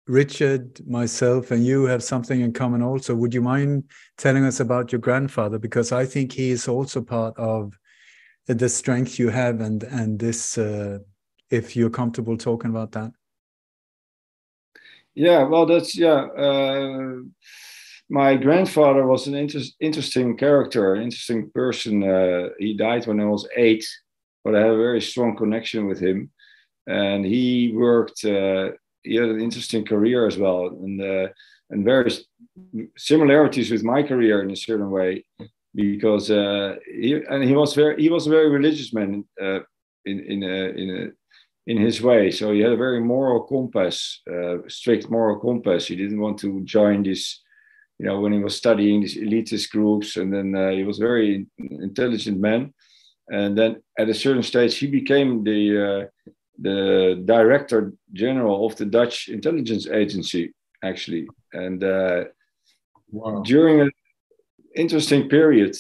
Richard, myself, and you have something in common also. Would you mind telling us about your grandfather? Because I think he is also part of the strength you have, and this, if you're comfortable talking about that. Yeah, well, that's, my grandfather was an interesting character, interesting person. He died when I was 8, but I have a very strong connection with him. And he worked, he had an interesting career as well, and various similarities with my career in a certain way, because he was a very religious man in his way. So he had a very moral compass, strict moral compass. He didn't want to join this, when he was studying these elitist groups, and then he was a very intelligent man. And then at a certain stage, he became the director general of the Dutch intelligence agency, actually. And wow. During an interesting period,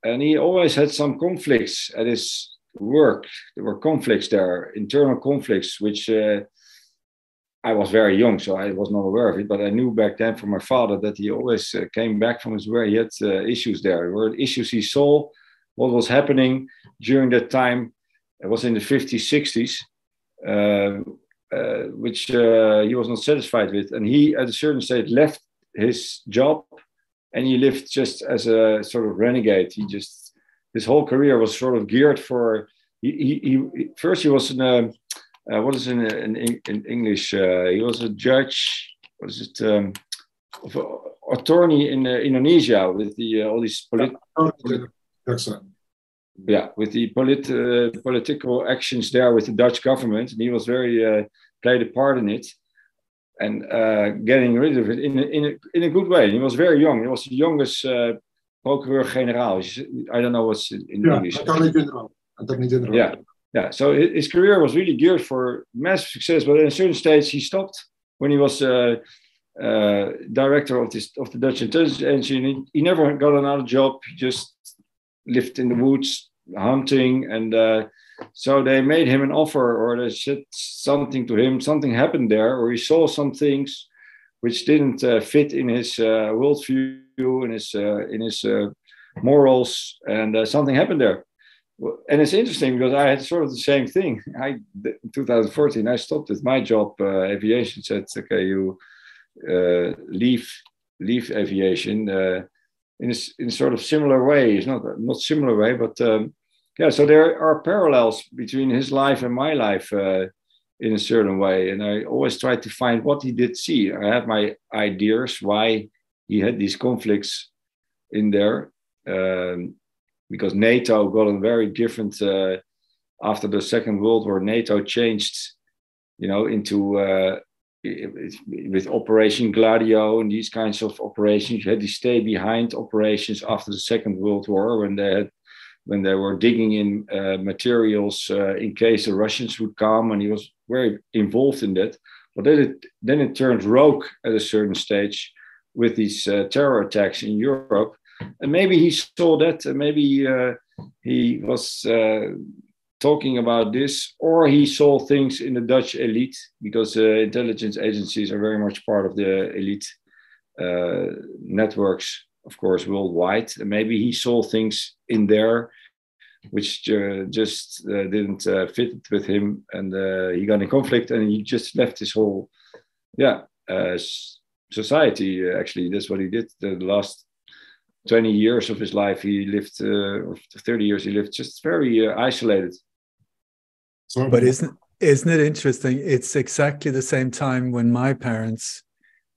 and he always had some conflicts at his work. There were conflicts there, internal conflicts, which I was very young, so I was not aware of it. But I knew back then from my father that he always came back from his work. He had issues there. There were issues he saw, what was happening during that time. It was in the 50s, 60s. Which he was not satisfied with, and he at a certain stage left his job, and he lived just as a sort of renegade. His whole career was sort of geared for. First he was what is in English? He was a judge. What is it? Attorney in Indonesia with all these with the political actions there with the Dutch government, and he was very played a part in it, and getting rid of it in a good way. He was very young. He was the youngest procureur-generaal. I don't know what's in English. Attorney General. Yeah. So his career was really geared for massive success, but at a certain stage he stopped when he was director of the Dutch intelligence agency. He never got another job. He just lived in the woods hunting, and so they made him an offer, or they said something to him. Something happened there, or he saw some things which didn't fit in his worldview, in his morals, and something happened there. And it's interesting because I had sort of the same thing. In 2014, I stopped with my job, aviation. Said, okay, you leave aviation. In a sort of similar way. It's not similar way, but so there are parallels between his life and my life in a certain way. And I always try to find what he did see. I have my ideas why he had these conflicts in there, because NATO got a very different, after the Second World War, NATO changed, into with Operation Gladio and these kinds of operations. You had to stay behind operations after the Second World War when they were digging in materials in case the Russians would come, and he was very involved in that. But then it turned rogue at a certain stage with these terror attacks in Europe, and maybe he saw that, and maybe he was talking about this, or he saw things in the Dutch elite, because intelligence agencies are very much part of the elite networks, of course, worldwide. And maybe he saw things in there which just didn't fit with him, and he got in conflict, and he just left his whole society. Actually, that's what he did. The last 20 years of his life, he lived, or 30 years, he lived just very isolated. But isn't it interesting? It's exactly the same time when my parents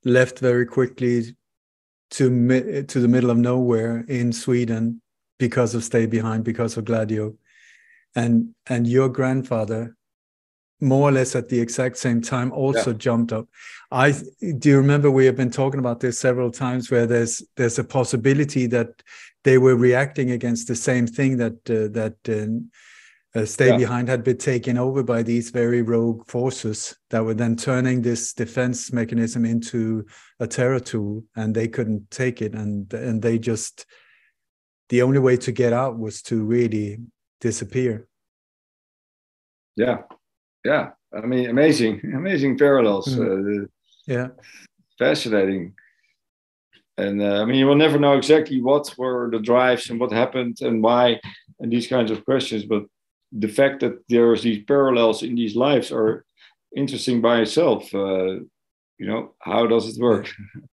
left very quickly to the middle of nowhere in Sweden because of Stay Behind, because of Gladio, and your grandfather, more or less at the exact same time, also jumped up. Do you remember we have been talking about this several times, where there's a possibility that they were reacting against the same thing, that Stay Behind had been taken over by these very rogue forces that were then turning this defense mechanism into a terror tool, and they couldn't take it, and they just, the only way to get out was to really disappear. Yeah. I mean, amazing parallels. Yeah. Fascinating. And I mean, you will never know exactly what were the drives and what happened and why and these kinds of questions. But the fact that there's these parallels in these lives are interesting by itself. How does it work?